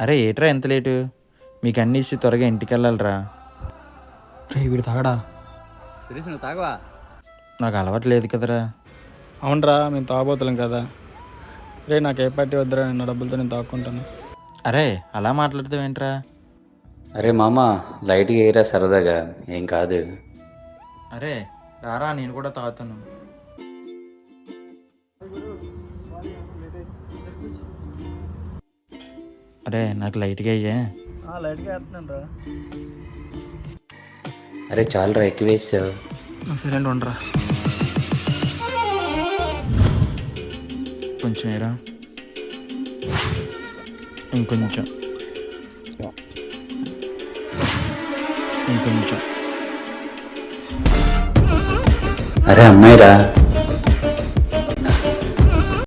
అరే ఏట్రా ఎంత లేటు? మీకు అన్ని ఇచ్చి త్వరగా ఇంటికి వెళ్ళాలిరా. రే వీడు తాగడా? సురేష్ నువ్వు తాగవా? నాకు అలవాటు లేదు కదరా. అవునరా, మేము తాగబోతున్నాం కదా. రే నాకు ఏ పార్టీ వద్దురా, నిన్న డబ్బులతో నేను తాక్కుంటాను. అరే అలా మాట్లాడతావేంట్రా? అరే మామ, లైట్గా వేయరా సరదాగా, ఏం కాదు. అరే రారా, నేను కూడా తాగుతాను. అరే నాకు లైట్గా అయ్యే. లైట్గా వేస్తున్నాను రా. అరే చాలురా, ఎక్కువ వేసావు. సరే ఉండరా. కొంచెం ఏరా, ఇంకొంచెం, ఇంకొంచెం. అరే అమ్మాయిరా.